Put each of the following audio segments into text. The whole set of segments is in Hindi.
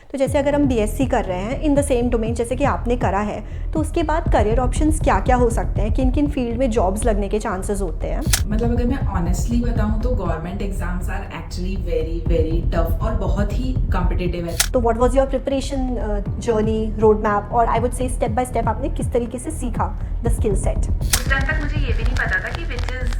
तो जैसे अगर हम बीएससी कर रहे हैं इन द सेम डोमेन जैसे कि आपने करा है, तो उसके बाद करियर ऑप्शंस क्या क्या हो सकते हैं, किन किन फील्ड में जॉब्स लगने के चांसेस होते हैं? मतलब अगर मैं ऑनेस्टली बताऊं तो government exams are actually very very tough और बहुत ही कॉम्पिटिटिव है। तो what was your preparation journey, road map, और I would say step by step आपने किस तरीके से सीखा द स्किल सेट? उस टाइम तक मुझे ये भी नहीं पता था कि which is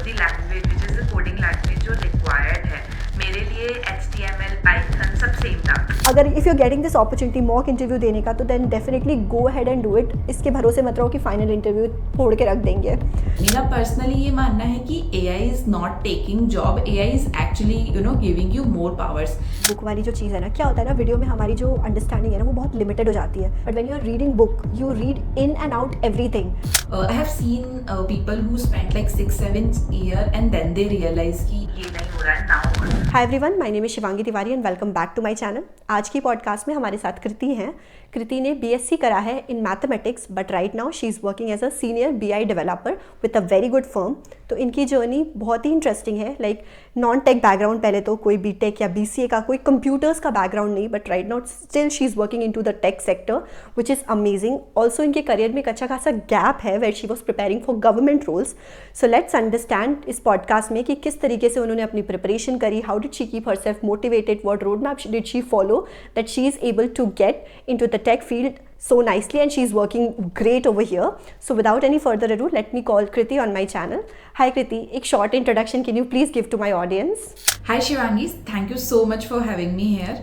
the language, which is the coding language जो रिक्वायर्ड है। मेरे लिए HTML, पाइथन सब सेम था। अगर if you are getting this opportunity mock interview देने का, तो then definitely go ahead and do it. इसके भरोसे मत रहो कि फाइनल इंटरव्यू फोड़ के रख देंगे। मेरा पर्सनली ये मानना है कि AI is not taking job, AI is actually giving you more powers. Book वाली जो चीज़ है ना, क्या होता है ना, वीडियो में हमारी जो अंडरस्टैंडिंग है ना वो बहुत लिमिटेड हो जाती है, but when you are reading book you read in and out everything. I have seen people who spent like 6-7 year and then they realise कि ये नहीं हो रहा है, now. Hi everyone, my name is Shivangi Tiwari and welcome back to my channel. आज की पॉडकास्ट में हमारे साथ कृति हैं। कृति ने बीएससी करा है in mathematics, but right now she is working as a senior BI developer with a very good firm. तो इनकी जर्नी बहुत ही इंटरेस्टिंग है, लाइक नॉन टेक बैकग्राउंड, पहले तो कोई बीटेक या BCA का, कोई कंप्यूटर्स का बैकग्राउंड नहीं, but right now still she is working in to the tech sector which is amazing. Also इनके करियर में एक अच्छा खासा गैप है where she was preparing for government roles. So let's understand इस पॉडकास्ट में कि किस तरीके से उन्होंने अपनी प्रिपरेशन करी, how did she keep herself motivated, what road map did she follow that she is able to get in to the take field so nicely, and she's working great over here. So without any further ado, let me call Kriti on my channel. Hi Kriti, एक short introduction can you please give to my audience? Hi Shivangi, thank you so much for having me here.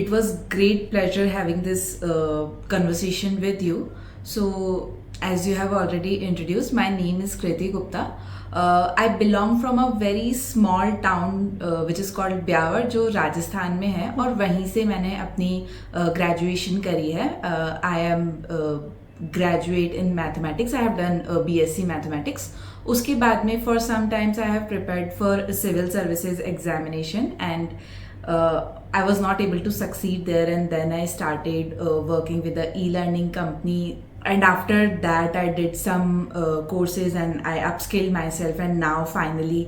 It was great pleasure having this conversation with you. So as you have already introduced, my name is Kriti Gupta. I belong from a very small town which is called Beawar, जो राजस्थान में है, और वहीं से मैंने अपनी ग्रेजुएशन करी है। I am graduate in mathematics. I have done BSc mathematics. उसके बाद में for some times I have prepared for civil services examination and I was not able to succeed there, and then I started working with a e-learning company. And after that I did some courses and I upskilled myself, and now finally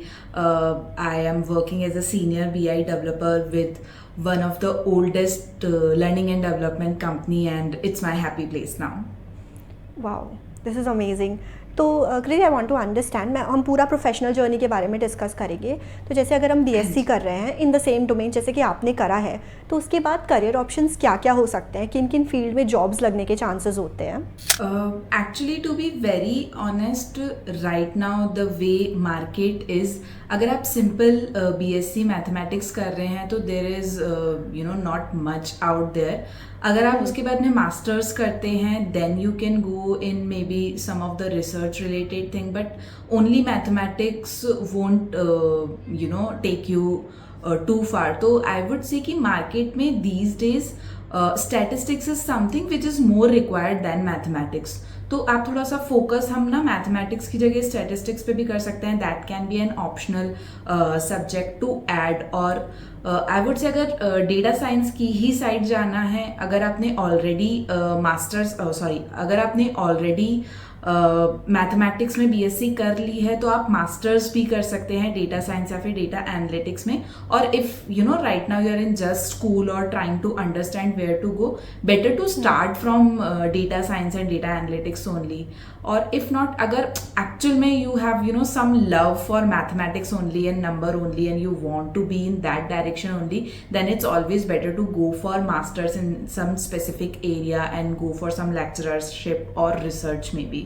I am working as a senior BI developer with one of the oldest learning and development company, and it's my happy place now. Wow, this is amazing. तो कृति, आई वांट टू अंडरस्टैंड, हम पूरा प्रोफेशनल जर्नी के बारे में डिस्कस करेंगे। तो जैसे अगर हम बीएससी कर रहे हैं इन द सेम डोमेन जैसे कि आपने करा है, तो उसके बाद करियर ऑप्शंस क्या क्या हो सकते हैं, किन किन फील्ड में जॉब्स लगने के चांसेस होते हैं? Actually to be very honest, right now the way market is, अगर आप सिंपल BSc मैथमेटिक्स कर रहे हैं तो there is not much out there. अगर आप उसके बाद में मास्टर्स करते हैं then you can go in maybe some of the research related thing, but only mathematics won't take you too far. तो आई वुड से कि मार्केट में these days statistics is something which is more required than mathematics. तो आप थोड़ा सा फोकस हम ना मैथमेटिक्स की जगह स्टैटिस्टिक्स पे भी कर सकते हैं। That can be an optional subject to add. और आई वुड से अगर डेटा साइंस की ही साइड जाना है, अगर आपने ऑलरेडी अगर आपने ऑलरेडी मैथमेटिक्स में BSc कर ली है तो आप मास्टर्स भी कर सकते हैं डेटा साइंस या फिर डेटा एनालिटिक्स में। और if right now you are in just school और trying to understand where to go, better to start from data science and data analytics only. और इफ नॉट, अगर एक्चुअल में you have some love for mathematics only and number only and you want to be in that direction only, then it's always better to go for masters in some specific area and go for some lecturership or research maybe.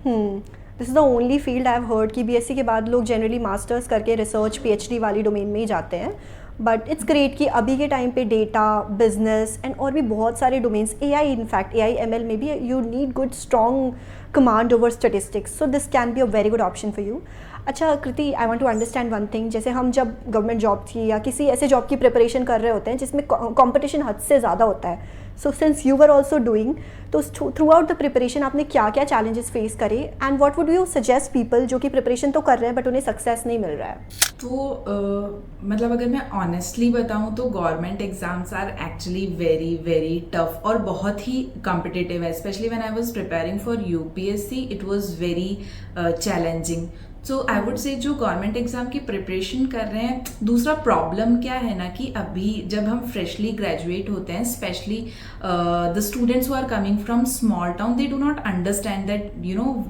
This is the only field I have heard कि BSc के बाद लोग जनरली मास्टर्स करके रिसर्च PhD वाली डोमेन में ही जाते हैं। बट इट्स ग्रेट कि अभी के टाइम पे डेटा, बिजनेस एंड और भी बहुत सारे domains, AI in fact AI ML में भी you need good strong command over statistics, so this can be a very good option for you. अच्छा Kriti, I want to understand one thing, जैसे हम जब गवर्नमेंट जॉब की या किसी ऐसे जॉब की प्रिपरेशन कर रहे होते हैं जिसमें कंपटीशन हद से ज़्यादा होता है, so since you were also doing, तो थ्रू आउट द प्रिपरेशन आपने क्या क्या चैलेंजेस फेस करे, and what would you suggest people जो कि प्रिपरेशन तो कर रहे हैं बट उन्हें सक्सेस नहीं मिल रहा है? तो मतलब अगर मैं ऑनेस्टली बताऊं तो government exams are actually very very tough और बहुत ही कॉम्पिटिटिव है। Specially when I was preparing for UPSC it was very challenging. So I would say जो गवर्नमेंट एग्जाम की प्रिपरेशन कर रहे हैं, दूसरा प्रॉब्लम क्या है ना कि अभी जब हम फ्रेशली ग्रेजुएट होते हैं, specially the students who are coming from small town, they do not understand that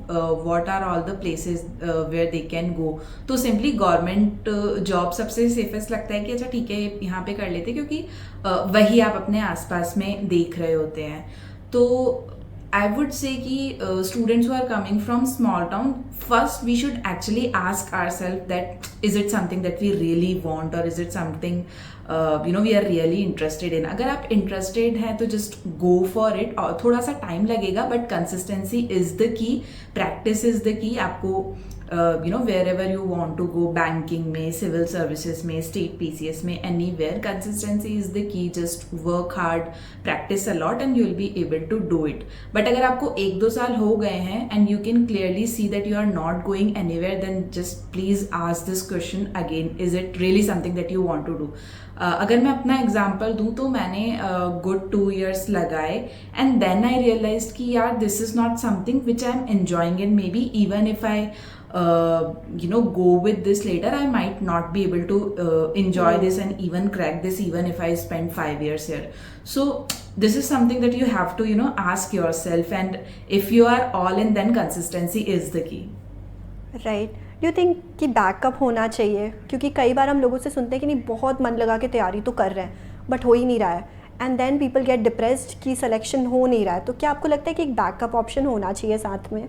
what are all the places where they can go. तो सिंपली गवर्नमेंट जॉब सबसे सेफेस्ट लगता है कि अच्छा ठीक है यहाँ पे कर लेते, क्योंकि वही आप अपने आसपास में देख रहे होते हैं. तो I would say कि students who are coming from small town, first we should actually ask ourselves that is it something that we really want, or is it something we are really interested in. अगर आप interested हैं तो just go for it. और थोड़ा सा time लगेगा, but consistency is the key, practice is the key. आपको wherever you want to go, banking में, civil services में, state PCS में, anywhere, consistency is the key. Just work hard, practice a lot and you will be able to do it. But अगर आपको 1-2 साल हो गए हैं and you can clearly see that you are not going anywhere, then just please ask this question again, is it really something that you want to do? अगर मैं अपना एग्जाम्पल दूँ तो मैंने गुड 2 years लगाए एंड देन आई रियलाइज कि यार this is not something which I am enjoying, and may be even if I go with this later, I might not be able to enjoy this and even crack this even if I spend 5 years here. So this is something that you have to ask yourself, and if you are all in, then consistency is the key. Right. Do you think कि बैकअप होना चाहिए? क्योंकि कई बार हम लोगों से सुनते हैं कि नहीं बहुत मन लगा के तैयारी तो कर रहे हैं बट हो ही नहीं रहा है, and then people get depressed कि सिलेक्शन हो नहीं रहा है. तो क्या आपको लगता है कि एक बैकअप ऑप्शन होना चाहिए साथ में?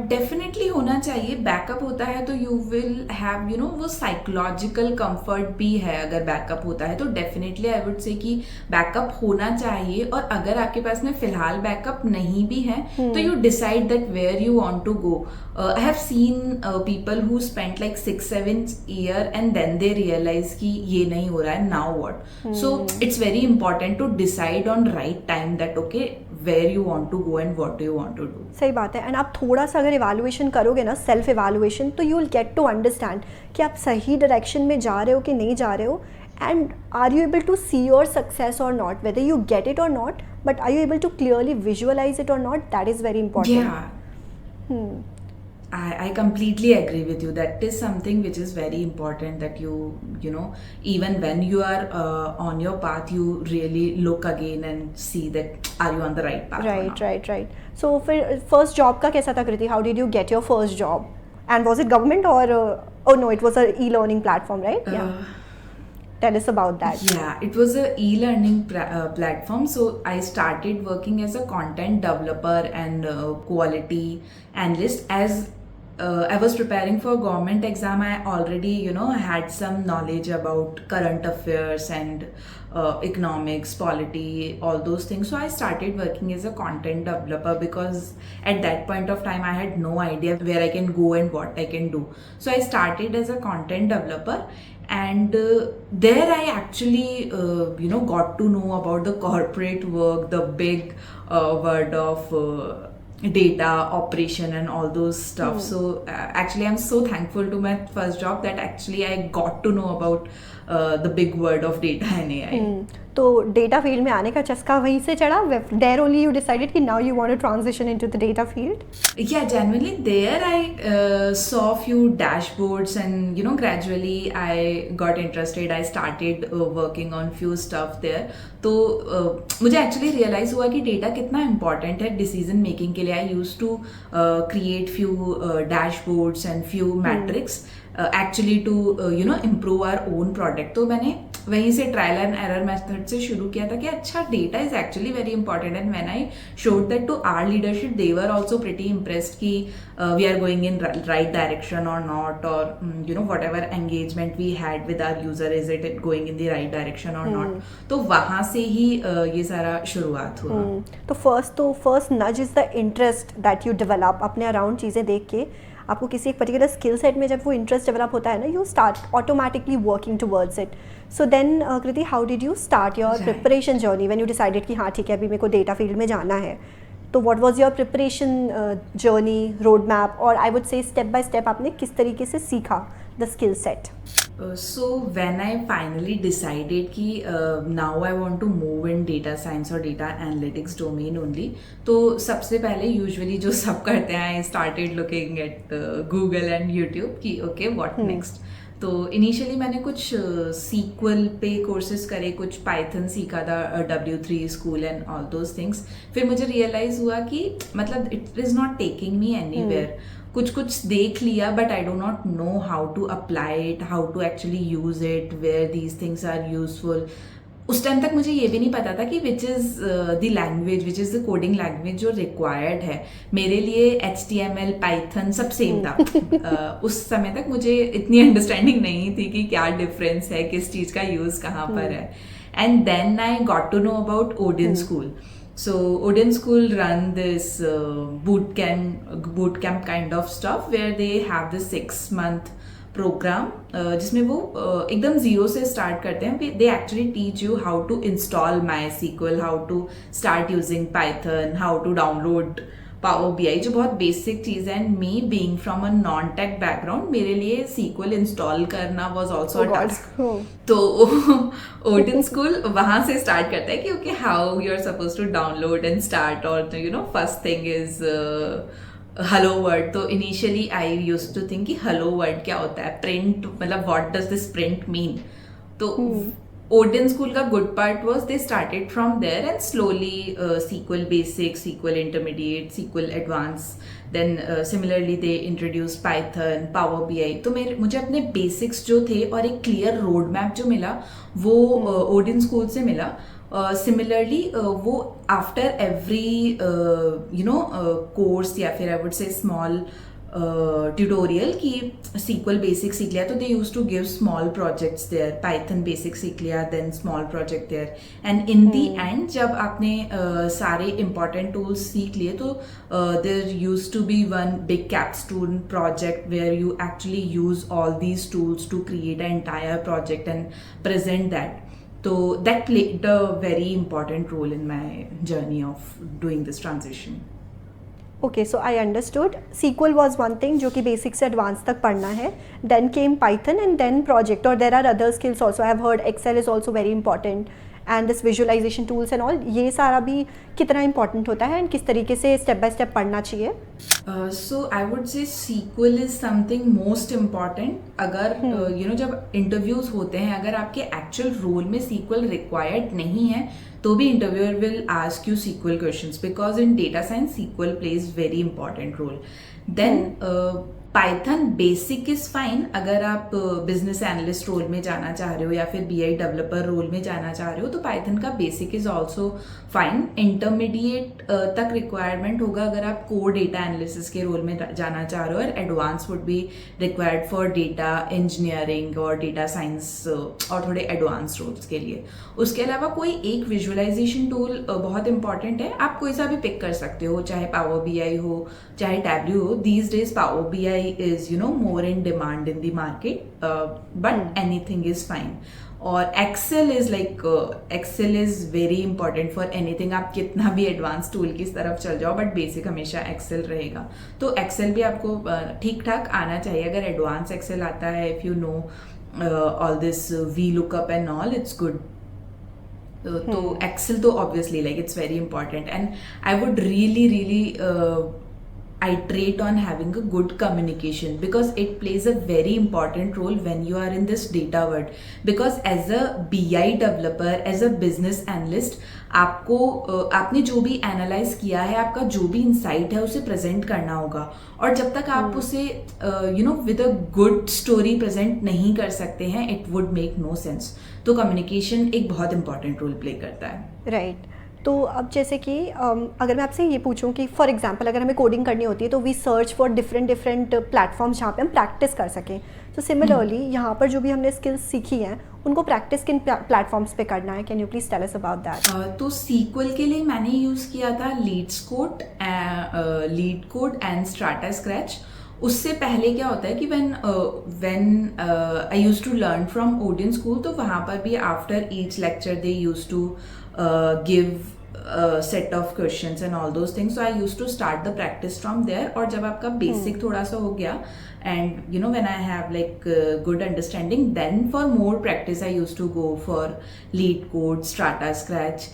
डेफिनेटली होना चाहिए. बैकअप होता है तो यू विल हैव वो साइकोलॉजिकल कंफर्ट भी है. अगर बैकअप होता है तो डेफिनेटली आई वुड से कि बैकअप होना चाहिए. और अगर आपके पास में फिलहाल बैकअप नहीं भी है तो you decide that where you want to go. I have seen people who spent like 6-7 years and then they realise कि ये नहीं हो रहा है, now what. So it's very important to decide on right time that okay where you want to go and what do you want to do. सही बात है. एंड आप थोड़ा सा अगर इवैल्यूएशन करोगे ना, सेल्फ इवैल्यूएशन, तो you will get to understand कि आप सही डायरेक्शन में जा रहे हो कि नहीं जा रहे हो, and are you able to see your success और not, whether you get it और not, but are you able to clearly visualise it और not. That is very important. I completely agree with you. That is something which is very important, that you even when you are on your path, you really look again and see that are you on the right path. Right. So फिर first job का कैसा था कृति? How did you get your first job? And was it government or oh no, it was a e-learning platform, right? Tell us about that. Yeah, it was a e-learning platform. So I started working as a content developer and quality analyst. As I was preparing for government exam, I already had some knowledge about current affairs and economics, polity, all those things. So I started working as a content developer because at that point of time I had no idea where I can go and what I can do. So I started as a content developer, and there I actually got to know about the corporate work, the big world of data operation and all those stuff. So actually I'm so thankful to my first job that actually I got to know about the big world of data and AI. तो डेटा फील्ड में आने का चस्का वहीं से चढ़ा? There only you decided कि now you want to transition into the data field? Yeah, genuinely there I saw few dashboards, and gradually I got interested. I started working on few stuff there. तो मुझे एक्चुअली रियलाइज हुआ कि डेटा कितना इम्पॉर्टेंट है डिसीजन मेकिंग के लिए. I use to create few dashboards and few metrics actually to improve our own product. तो मैंने वहीं से ट्रायल एंड एरर मेथड से शुरू किया था कि अच्छा data is actually very important. And when I showed that to our leadership, they were also pretty impressed कि we are going in right direction और नॉट, और whatever engagement we had with our user, is it going in the right direction और नॉट. तो वहाँ से ही ये सारा शुरुआत हुआ. तो फर्स्ट नज is the interest that you develop अपने अराउंड चीज़ें देख के. आपको किसी एक पर्टिकुलर स्किल सेट में जब वो इंटरेस्ट डेवलप होता है ना, you start automatically working towards it. So then Kriti, how did you start your preparation journey when you decided कि हाँ ठीक है अभी मेरे को डेटा फील्ड में जाना है? तो what was your preparation journey, road map, और I would say step by step आपने किस तरीके से सीखा the skill set? So when I finally decided कि now I want to move in data science और data analytics domain only, तो सबसे पहले usually जो सब करते हैं I started looking at Google and YouTube कि okay what next. तो इनिशियली मैंने कुछ सीक्वल पे कोर्सेज करे, कुछ पाइथन सीखा था, W3 school and all those things. फिर मुझे रियलाइज हुआ कि मतलब it is not taking me anywhere. कुछ कुछ देख लिया but I do not know how to apply it, how to actually use it, where these things are useful. उस टाइम तक मुझे ये भी नहीं पता था कि which is the language, which is the coding language जो रिक्वायर्ड है. मेरे लिए HTML पाइथन सब सेम था. उस समय तक मुझे इतनी अंडरस्टैंडिंग नहीं थी कि क्या डिफरेंस है, किस चीज़ का यूज़ कहाँ पर है. And then I got to know about Odin school. So Odin School run this boot camp kind of stuff where they have this 6-month program जिसमें वो एकदम जीरो से स्टार्ट करते हैं. They actually teach you how to install MySQL, how to start using Python, how to download Power BI, जो बहुत बेसिक चीज़ है. And me being from a non tech background, मेरे लिए SQL इंस्टॉल करना वाज आल्सो अ टास्क. तो ओडिन स्कूल वहाँ से स्टार्ट करता है कि okay how you are suppose to download and start, और you know first thing is hello word. तो initially I used to think कि हेलो वर्ड क्या होता है, प्रिंट मतलब what does this print mean. तो Odin School का good part was they started from there and slowly SQL basic, SQL intermediate, SQL advanced. Then similarly they introduced Python, Power BI. तो मुझे अपने basics जो थे और एक clear road map जो मिला वो Odin School से मिला. Similarly वो after every course या फिर I would say small tutorial की SQL बेसिक सीख लिया तो they use to give small projects there. Python basic सीख लिया, then small project there. And in the end जब आपने सारे इंपॉर्टेंट टूल्स सीख लिए तो there use to be one big capstone project where you actually use all these tools to create a entire project and present that. So that played a very important role in my journey of doing this transition. Okay, so I understood. SQL was one thing जो कि basic से advanced तक पढ़ना है. Then came Python and then project. Or there are other skills also. I have heard Excel is also very important. And this visualization tools and all. ये सारा भी कितना important होता है and किस तरीके से step by step पढ़ना चाहिए? So I would say SQL is something most important. अगर जब interviews होते हैं, अगर आपके actual role में SQL required नहीं है तो भी interviewer will ask you SQL questions because in data science SQL plays very important role. Then Python basic is fine अगर आप बिजनेस एनालिस्ट रोल में जाना चाह रहे हो या फिर BI डेवलपर रोल में जाना चाह रहे हो तो पाइथन का basic is also fine. Intermediate तक रिक्वायरमेंट होगा अगर आप कोर डेटा एनालिसिस के रोल में जाना चाह रहे हो, और advance would be required for data engineering और डेटा साइंस और थोड़े एडवांस रोल्स के लिए. उसके अलावा कोई एक विजुअलाइजेशन टूल बहुत इंपॉर्टेंट है. आप कोई सा भी पिक कर सकते हो, चाहे पावर BI हो चाहे टैब्ल्यू हो. These days power BI is more in demand in the market, but anything is fine. और Excel is very important for anything. आप कितना भी एडवांस टूल की तरफ चल जाओ बट बेसिक हमेशा Excel रहेगा. तो Excel भी आपको ठीक ठाक आना चाहिए. अगर एडवांस Excel आता है, if you know all this VLOOKUP and all, it's good. तो Excel तो obviously it's very important, and I would really iterate on having a good communication because it plays a very important role when you are in this data world. Because as a BI developer, as a business analyst, आपने जो भी एनालाइज किया है, आपका जो भी इंसाइट है उसे प्रेजेंट करना होगा. और जब तक आप उसे with a good story present नहीं कर सकते हैं, it would make no sense. तो कम्युनिकेशन एक बहुत इंपॉर्टेंट रोल प्ले करता है. राइट. तो अब जैसे कि अगर मैं आपसे ये पूछूं कि फॉर एग्जांपल अगर हमें कोडिंग करनी होती है तो we search for different platforms जहाँ पे हम प्रैक्टिस कर सकें. तो सिमिलरली यहाँ पर जो भी हमने स्किल्स सीखी हैं उनको प्रैक्टिस किन प्लेटफॉर्म्स पे करना है? Can you please tell us about that? तो SQL के लिए मैंने यूज़ किया था LeetCode and StrataScratch. उससे पहले क्या होता है कि when I used to learn from Odin school, तो वहाँ पर भी after each lecture they used to give set of questions and all those things. So I used to start the practice from there. और जब आपका basic थोड़ा सा हो गया, and when I have like good understanding, then for more practice I used to go for Lead Code, Strata Scratch.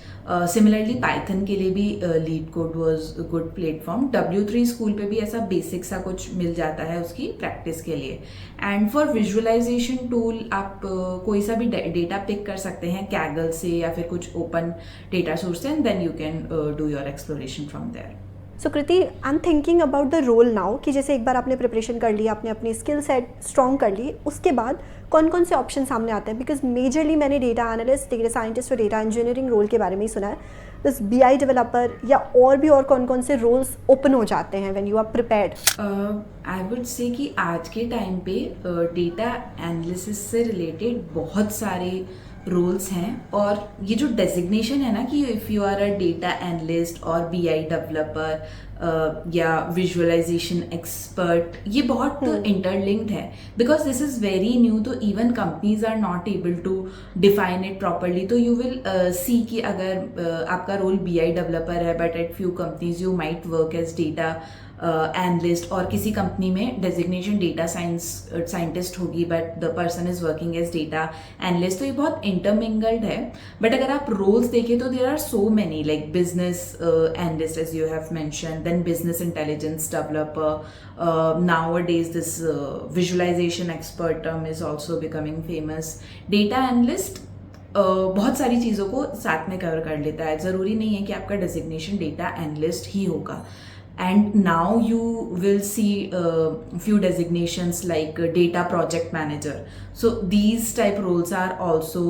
Similarly Python के लिए भी Lead Code was a good platform. W3 School पे भी ऐसा basic सा कुछ मिल जाता है उसकी practice के लिए. And for visualization tool आप कोई सा भी data pick कर सकते हैं Kaggle से या फिर कुछ open data source से, and then you can do your exploration from there. So Kriti, I am thinking about the role now कि जैसे एक बार आपने प्रिपरेशन कर ली, आपने अपनी स्किल सेट स्ट्रॉन्ग कर ली, उसके बाद कौन कौन से ऑप्शन सामने आते हैं? बिकॉज मेजरली मैंने डेटा एनालिस्ट, डेटा साइंटिस्ट और डेटा इंजीनियरिंग रोल के बारे में ही सुना है. बस BI डेवलपर या और भी और कौन कौन से रोल्स ओपन हो जाते हैं when you are prepared? I would say कि आज के टाइम पे डेटा एनालिसिस से रिलेटेड बहुत सारे रोल्स हैं, और ये जो डेजिग्नेशन है ना कि if you are a data analyst और BI डेवलपर या विजुअलाइजेशन एक्सपर्ट, ये बहुत इंटरलिंक्ड है, because this is very new. तो even companies are not able to define it properly. तो यू विल सी कि अगर आपका रोल BI डेवलपर है, but at few companies you might work as data analyst, और किसी कंपनी में डेजिग्नेशन डेटा साइंटिस्ट होगी but the person is working as data analyst. तो ये बहुत इंटरमिंगल्ड है. बट अगर आप रोल्स देखें तो there are so many, like business analyst as you have mention, then business intelligence developer. Nowadays this visualization expert term is also becoming famous. Data analyst बहुत सारी चीज़ों को साथ में कवर कर लेता है. ज़रूरी नहीं है कि आपका डेजिग्नेशन डेटा एनालिस्ट ही होगा. And now you will see few designations like data project manager. So these type roles are also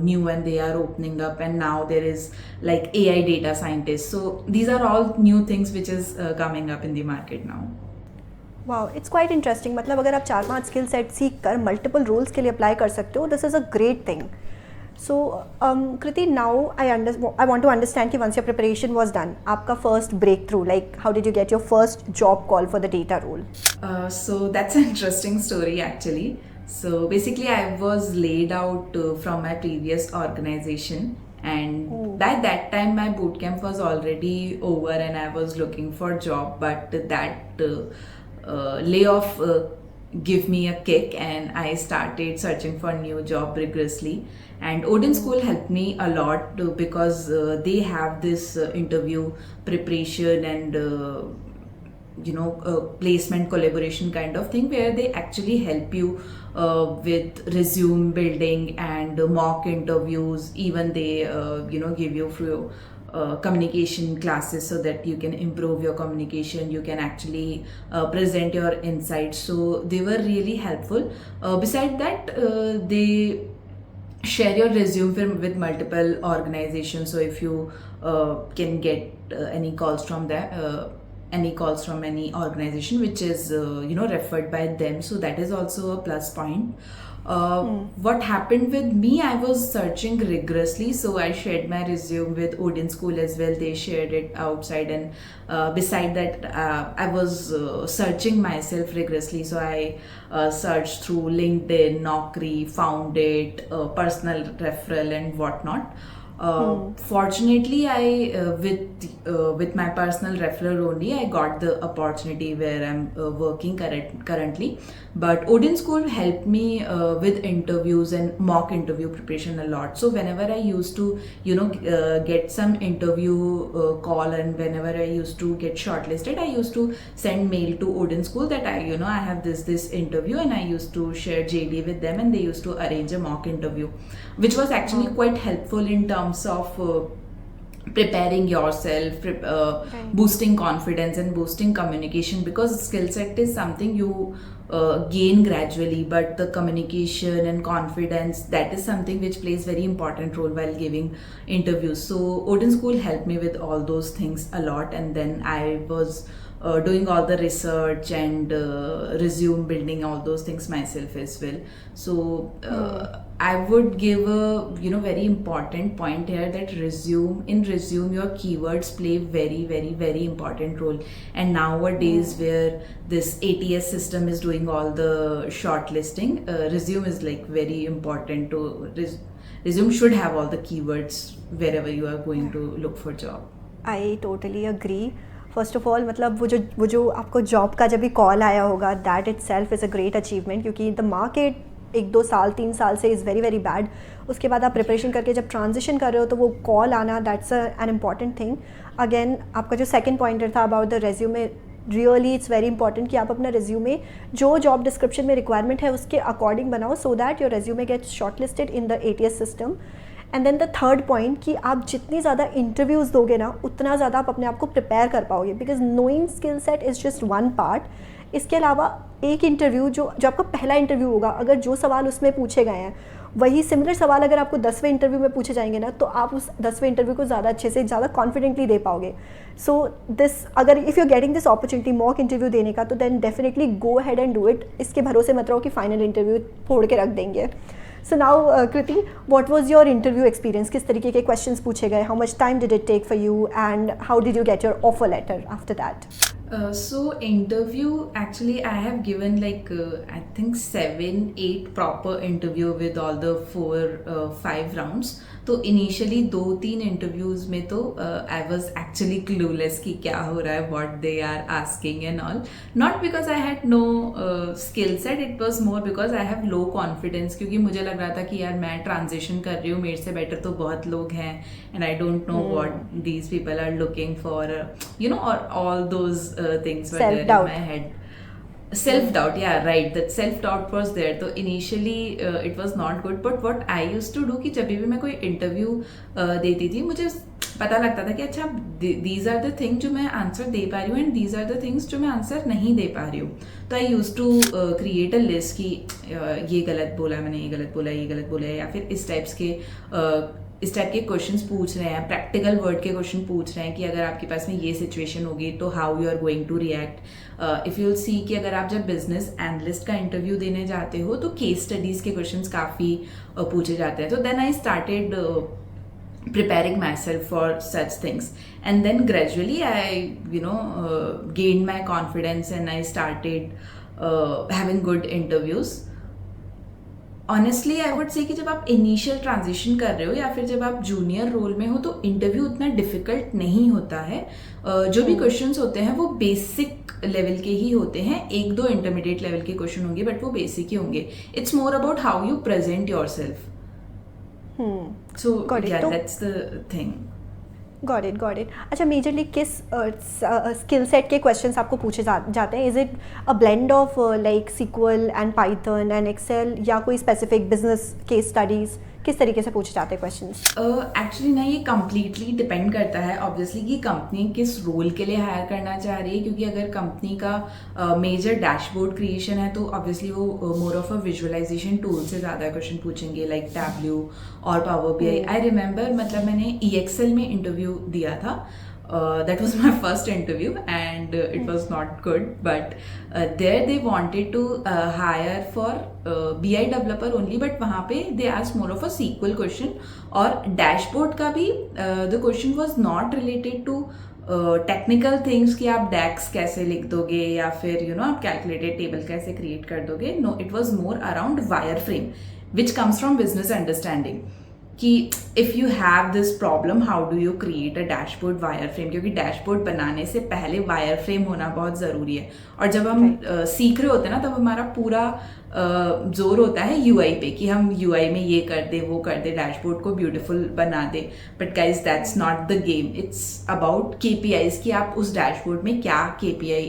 new and they are opening up, and now there is like AI data scientist. So these are all new things which is coming up in the market now. Wow, it's quite interesting. मतलब अगर आप 4-5 स्किल सेट सीख कर मल्टीपल रोल्स के लिए अप्लाई कर सकते हो, this is a great thing. So Kriti, now I want to understand कि once your preparation was done, आपका first breakthrough, like how did you get your first job call for the data role? So that's an interesting story actually. So basically I was laid out from my previous organization, and by that time my bootcamp was already over and I was looking for a job, but that layoff give me a kick and I started searching for a new job rigorously. And Odin School helped me a lot because they have this interview preparation and placement collaboration kind of thing, where they actually help you with resume building and mock interviews. Even they give you few communication classes so that you can improve your communication, you can actually present your insights. So they were really helpful. Besides that, they share your resume with multiple organizations, so if you can get any calls from any organization which is referred by them, so that is also a plus point. What happened with me, I was searching rigorously, so I shared my resume with Odin School as well. They shared it outside, and beside that I was searching myself rigorously. So I searched through LinkedIn, Naukri, Found It, personal referral and whatnot. Fortunately, I with my personal referral only, I got the opportunity where I'm working currently. But Odin School helped me with interviews and mock interview preparation a lot. So whenever I used to get some interview call, and whenever I used to get shortlisted, I used to send mail to Odin School that I have this interview, and I used to share JD with them, and they used to arrange a mock interview, which was actually quite helpful in terms of preparing yourself, boosting confidence and boosting communication, because skill set is something you gain gradually, but the communication and confidence, that is something which plays very important role while giving interviews. So Odin School helped me with all those things a lot, and then I was doing all the research and resume building, all those things myself as well. So I would give a very important point here, that resume your keywords play very very very important role. And nowadays where this ATS system is doing all the shortlisting, resume is like very important to resume should have all the keywords wherever you are going to look for job. I totally agree. First of all मतलब वो जो आपको जॉब का जब भी कॉल आया होगा, that it self is a great achievement, क्योंकि द मार्केट 1-2 साल 3 साल से इज़ वेरी वेरी बैड. उसके बाद आप प्रिपरेशन करके जब ट्रांजिशन कर रहे हो तो वो कॉल आना, that's an important thing. Again आपका जो सेकंड पॉइंटर था about the resume, really it's very important कि आप अपना रेज्यूमे जो जॉब डिस्क्रिप्शन में रिक्वायरमेंट है उसके अकॉर्डिंग बनाओ, so that your resume gets shortlisted in the ATS system. And then the third point कि आप जितनी ज़्यादा इंटरव्यूज़ दोगे ना, उतना ज़्यादा आप अपने आप को प्रिपेयर कर पाओगे, because knowing skill set is just one part. इसके अलावा एक इंटरव्यू जो आपका पहला इंटरव्यू होगा, अगर जो सवाल उसमें पूछे गए हैं वही सिमिलर सवाल अगर आपको 10वें इंटरव्यू में पूछे जाएंगे ना, तो आप उस 10वें इंटरव्यू को ज़्यादा अच्छे से, ज़्यादा कॉन्फिडेंटली दे पाओगे. सो दिस, अगर if you are getting this opportunity mock interview देने का, तो then definitely go ahead and do it. इसके भरोसे मत रहो कि फाइनल इंटरव्यू फोड़ के रख देंगे. So now Kriti, what was your interview experience? किस तरीके के क्वेश्चंस पूछे गए? How much time did it take for you and how did you get your offer letter after that? So interview, actually I have given like I think 7-8 proper interview with all the 4-5 rounds. तो इनिशियली 2-3 इंटरव्यूज़ में तो आई वॉज एक्चुअली क्लूलेस कि क्या हो रहा है, what they are asking and all. Not because I had no skill set, it was more because I have low confidence, क्योंकि मुझे लग रहा था कि यार मैं ट्रांजिशन कर रही हूँ, मेरे से बेटर तो बहुत लोग हैं and I don't know what these people are looking for, you know, और all those things were there in my head. Self-doubt, yeah, right, that self-doubt was there. तो initially it was not good, but what I used to do कि जब भी मैं कोई इंटरव्यू देती थी, मुझे पता लगता था कि अच्छा these are the things जो मैं आंसर दे पा रही हूँ and these are the things जो मैं आंसर नहीं दे पा रही हूँ. तो I used to create a list कि ये गलत बोला मैंने, ये गलत बोला, ये गलत बोला, या फिर इस टाइप के क्वेश्चंस पूछ रहे हैं, प्रैक्टिकल वर्ड के क्वेश्चन पूछ रहे हैं कि अगर आपके पास में ये सिचुएशन होगी तो how you are going to react. If you will see कि अगर आप जब बिजनेस एनालिस्ट का इंटरव्यू देने जाते हो तो केस स्टडीज़ के क्वेश्चंस काफ़ी पूछे जाते हैं. तो then I started preparing myself for such things, and then gradually I gained my confidence and I started having good interviews. Honestly I would say कि जब आप इनिशियल ट्रांजिशन कर रहे हो या फिर जब आप जूनियर रोल में हो तो इंटरव्यू उतना डिफिकल्ट नहीं होता है. जो भी क्वेश्चंस होते हैं वो बेसिक लेवल के ही होते हैं. 1-2 इंटरमीडिएट लेवल के क्वेश्चन होंगे बट वो बेसिक ही होंगे. It's more about how you present yourself. So that's the thing. Got it. अच्छा, मेजरली किस स्किल सेट के क्वेश्चंस आपको पूछे जाते हैं? Is it a blend of like SQL and Python and Excel, या कोई स्पेसिफिक बिजनेस केस स्टडीज? किस तरीके से पूछे जाते हैं क्वेश्चंस? एक्चुअली ना, ये कम्प्लीटली डिपेंड करता है ऑब्वियसली कि कंपनी किस रोल के लिए हायर करना चाह रही है. क्योंकि अगर कंपनी का मेजर डैशबोर्ड क्रिएशन है तो ऑब्वियसली वो more of a visualization tool से ज़्यादा क्वेश्चन पूछेंगे, लाइक टैब्ल्यू और पावर BI. आई रिमेंबर, मतलब मैंने EXL में इंटरव्यू दिया था. That was my first interview and it was not good, but there they wanted to hire for BI developer only, but वहाँ पे they asked more of a SQL question. और dashboard का भी the question was not related to technical things कि आप DAX कैसे लिख दोगे या फिर आप कैलकुलेटेड टेबल कैसे क्रिएट कर दोगे. No, it was more around wireframe which comes from business understanding कि if you have this problem how do you create a dashboard wireframe. क्योंकि डैशबोर्ड बनाने से पहले वायर फ्रेम होना बहुत ज़रूरी है. और जब हम सीख रहे होते हैं ना, तब हमारा पूरा जोर होता है UI पे कि हम UI में ये कर दे, वो कर दे, डैशबोर्ड को ब्यूटीफुल बना दे. But guys, that's not the game. It's about KPIs कि आप उस डैशबोर्ड में क्या KPI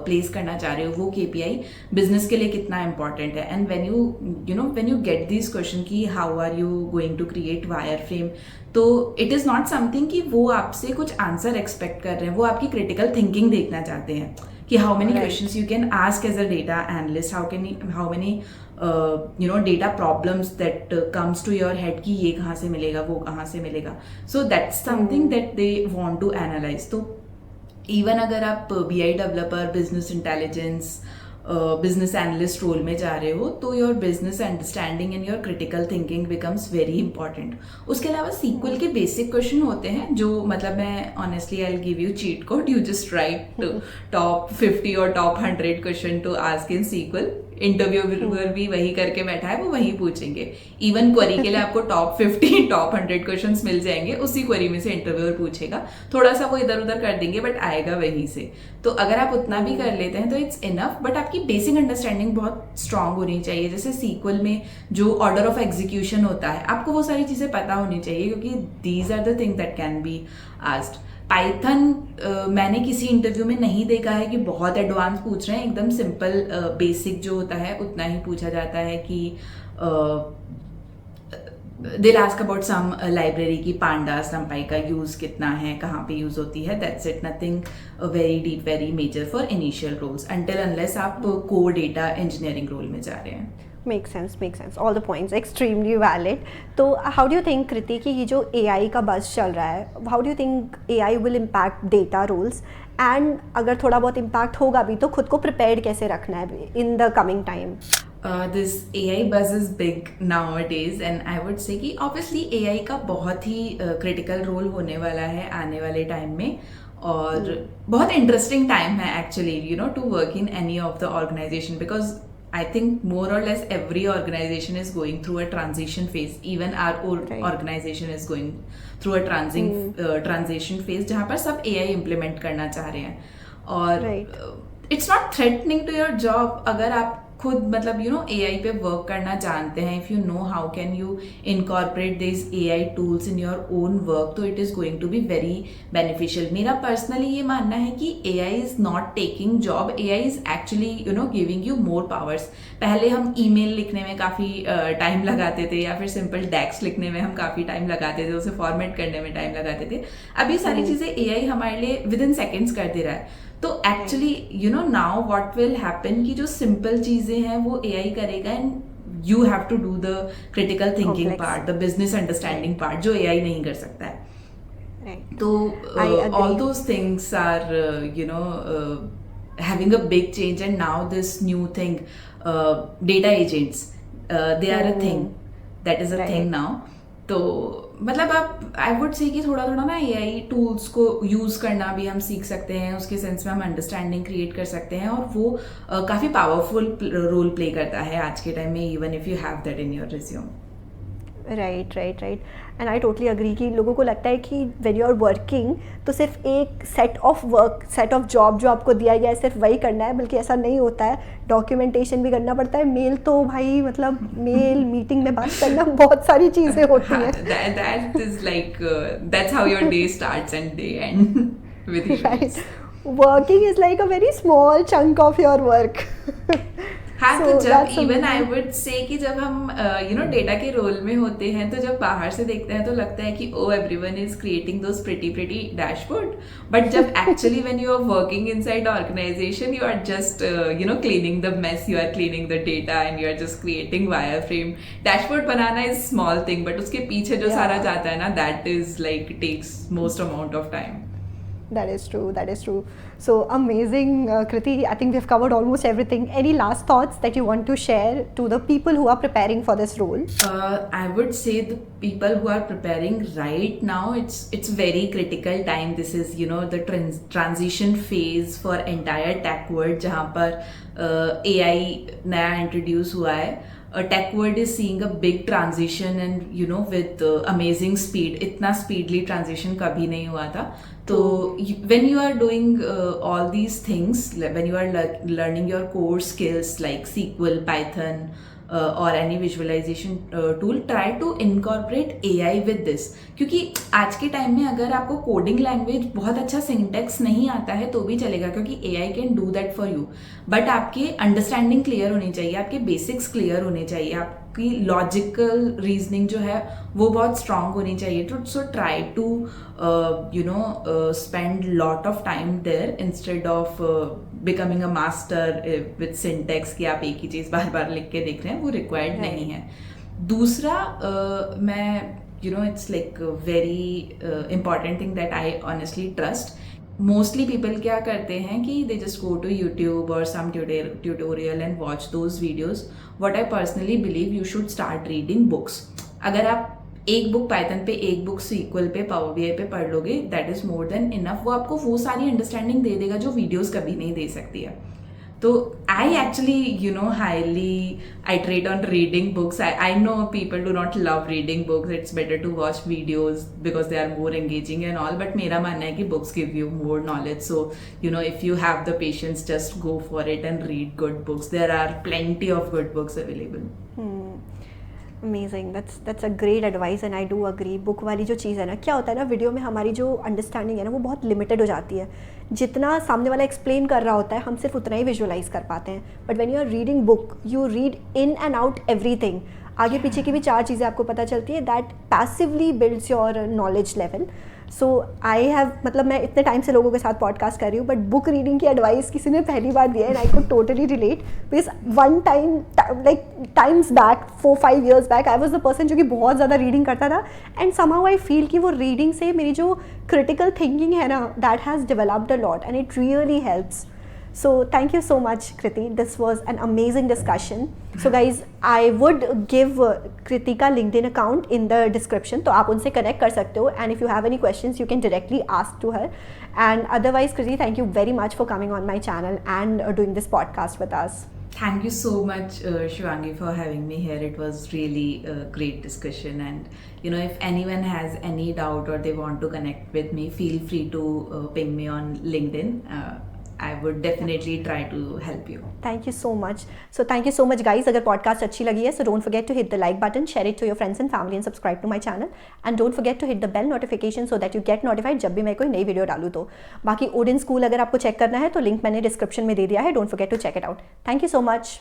प्लेस करना चाह रहे हो, वो KPI बिजनेस के लिए कितना इंपॉर्टेंट है. And when you get this question कि how are you going to create wireframe, तो इट इज़ नॉट समथिंग कि वो आपसे कुछ आंसर एक्सपेक्ट कर रहे हैं. वो आपकी क्रिटिकल थिंकिंग देखना चाहते हैं कि how many questions you can ask as a data analyst, how many data problems that comes to your head कि ये कहाँ से मिलेगा, वो कहाँ से मिलेगा. So that's something that they want to analyze. तो इवन अगर आप BI developer, business intelligence, business analyst role में जा रहे हो तो your business understanding and your critical thinking becomes very important. उसके अलावा SQL के बेसिक क्वेश्चन होते हैं जो, मतलब मैं honestly I will give you cheat code. You just write top 50 और top 100 question to ask in SQL. Interviewer भी वही करके बैठा है, वो वही पूछेंगे। इवन क्वेरी के लिए आपको टॉप 50 टॉप 100 क्वेश्चंस मिल जाएंगे, उसी क्वेरी में से इंटरव्यूअर पूछेगा, थोड़ा सा वो इधर उधर कर देंगे बट आएगा वहीं से। तो अगर आप उतना भी कर लेते हैं तो इट्स इनफ, बट आपकी बेसिक अंडरस्टैंडिंग बहुत स्ट्रांग होनी चाहिए। जैसे सीक्वल में जो ऑर्डर ऑफ एग्जीक्यूशन होता है, आपको वो सारी चीजें पता होनी चाहिए, क्योंकि these are the thing that can be asked. Python मैंने किसी इंटरव्यू में नहीं देखा है कि बहुत एडवांस पूछ रहे हैं, एकदम सिंपल बेसिक जो होता है उतना ही पूछा जाता है कि they ask about some library की पांडास नंपाई का यूज कितना है, कहाँ पे यूज होती है, that's it. Nothing very deep very major for initial roles until unless आप कोर डेटा इंजीनियरिंग रोल में जा रहे हैं। Makes sense. All the points extremely valid. तो how do you think, कृति, कि ये जो AI का बज़ चल रहा है, how do you think AI will impact data roles? And अगर थोड़ा बहुत impact होगा भी तो खुद को prepared कैसे रखना है in the coming time? This AI buzz is big nowadays and I would say कि obviously AI का बहुत ही critical role होने वाला है आने वाले टाइम में, और बहुत interesting टाइम है actually, you know, to work in any of the organization, because I think more or less every organization is going through a transition phase. Even our own organization is going through a transition phase जहाँ पर सब AI implement करना चाह रहे हैं, और it's not threatening to your job अगर आप खुद मतलब यू नो AI पे वर्क करना जानते हैं। If you know how can you incorporate this AI tools in your own work, तो it is going to be very beneficial. मेरा पर्सनली ये मानना है कि AI is not taking job, AI is actually you know giving you more powers. पहले हम ईमेल लिखने में काफ़ी टाइम लगाते थे, या फिर सिंपल डेक्स लिखने में हम काफ़ी टाइम लगाते थे, उसे फॉर्मेट करने में टाइम लगाते थे। अभी सारी चीज़ें AI हमारे लिए विद इन सेकेंड्स कर दे रहा है। तो actually you know now what will happen कि जो सिंपल चीजें हैं वो AI करेगा, and you have to do the critical thinking part, the business understanding part, जो AI नहीं कर सकता है। तो all those things are you know having a big change, and now this new thing data agents, they are a thing, that is a thing now. तो मतलब आप आई वुड से कि थोड़ा थोड़ा ना AI टूल्स को यूज़ करना भी हम सीख सकते हैं, उसके सेंस में हम अंडरस्टैंडिंग क्रिएट कर सकते हैं, और वो काफ़ी पावरफुल रोल प्ले करता है आज के टाइम में, even if you have that in your resume. Right. And I totally agree कि लोगों को लगता है कि व्हेन यू आर वर्किंग तो सिर्फ एक सेट ऑफ जॉब जो आपको दिया गया है सिर्फ वही करना है, बल्कि ऐसा नहीं होता है। डॉक्यूमेंटेशन भी करना पड़ता है, मेल तो भाई मतलब मेल मीटिंग में बात करना, बहुत सारी चीज़ें होती हैं। That is like that's how your day starts and day end with you. Right. Working is like a very small chunk of your work. हाँ, तो जब इवन आई वुड से कि जब हम यू नो डेटा के रोल में होते हैं, तो जब बाहर से देखते हैं तो लगता है कि oh everyone is creating those pretty dashboard, but जब actually when you are working inside organisation, you are just you know cleaning the mess, you are cleaning the data, and you are just creating wireframe. Dashboard बनाना इज स्मॉल थिंग, बट उसके पीछे जो सारा जाता है ना, that is like takes most amount of time. That is true. So amazing, Kriti. I think we've covered almost everything. Any last thoughts that you want to share to the people who are preparing for this role? I would say the people who are preparing right now, it's very critical time. This is you know the transition phase for entire tech world, जहाँ पर AI नया introduce हुआ है। Tech world is seeing a big transition, and you know with amazing speed. इतना speedily transition कभी नहीं हुआ था। तो when you are doing all these things, when you are learning your core skills like SQL, Python, or any visualization tool, try to incorporate AI with this, क्योंकि आज के टाइम में अगर आपको कोडिंग लैंग्वेज बहुत अच्छा सिंटेक्स नहीं आता है तो भी चलेगा, क्योंकि AI can do that for you, but आपके अंडरस्टैंडिंग क्लियर होनी चाहिए, आपके बेसिक्स क्लियर होने चाहिए, आपकी लॉजिकल रीजनिंग जो है वो बहुत स्ट्रांग होनी चाहिए। So try to you know spend lot of time there instead of becoming a master with syntax कि आप एक ही चीज़ बार बार लिख के देख रहे हैं, वो रिक्वायर्ड नहीं है। दूसरा मैं you know it's like a very important thing that I honestly trust. Mostly people क्या करते हैं कि they just go to YouTube or some tutorial and watch those videos. What I personally believe, you should start reading books. अगर आप एक बुक पाइथन पे, एक बुक सीक्वल पे, पावर BI पे पढ़ लोगे, that is more than enough. वो आपको वो सारी अंडरस्टैंडिंग दे देगा जो वीडियोस कभी नहीं दे सकती है। तो I actually, highly iterate on reading books. I know people do not love reading books. It's better to watch videos because they are more engaging and all. But मेरा मानना है कि books give you more knowledge. So, if you have the patience, just go for it and read good books. There are plenty of good books available. Amazing, that's a great advice and I do agree. Book वाली जो चीज़ है ना, क्या होता है ना, वीडियो में हमारी जो अंडरस्टैंडिंग है ना वो बहुत लिमिटेड हो जाती है. जितना सामने वाला एक्सप्लेन कर रहा होता है हम सिर्फ उतना ही विजुअलाइज कर पाते हैं. But when you are reading book you read in and out everything. आगे पीछे की भी 4 चीज़ें आपको पता चलती है. That passively builds your knowledge level. So I have, मतलब मैं इतने टाइम से लोगों के साथ पॉडकास्ट कर रही हूँ, बट बुक रीडिंग की एडवाइस किसी ने पहली बार दिया है and I could totally relate. Because one time, like times back 4-5 years back, I was the person जो कि बहुत ज़्यादा रीडिंग करता था. एंड समहाउ आई फील कि वो रीडिंग से मेरी जो क्रिटिकल थिंकिंग है ना, that has developed a lot and it really helps. So thank you so much, Kriti. This was an amazing discussion. So guys, I would give Kriti का LinkedIn account in the description. तो आप उनसे connect कर सकते हो. And if you have any questions, you can directly ask to her. And otherwise, Kriti, thank you very much for coming on my channel and doing this podcast with us. Thank you so much, Shivangi, for having me here. It was really a great discussion. And if anyone has any doubt or they want to connect with me, feel free to ping me on LinkedIn. I would definitely try to help you. Thank you so much. So thank you so much, guys. अगर podcast अच्छी लगी है, so don't forget to hit the like button, share it to your friends and family, and subscribe to my channel. And don't forget to hit the bell notification so that you get notified जब भी मैं कोई नई वीडियो डालूँ तो. बाकी ओडिन स्कूल अगर आपको चेक करना है तो लिंक मैंने डिस्क्रिप्शन में दे दिया है. Don't forget to check it out. Thank you so much.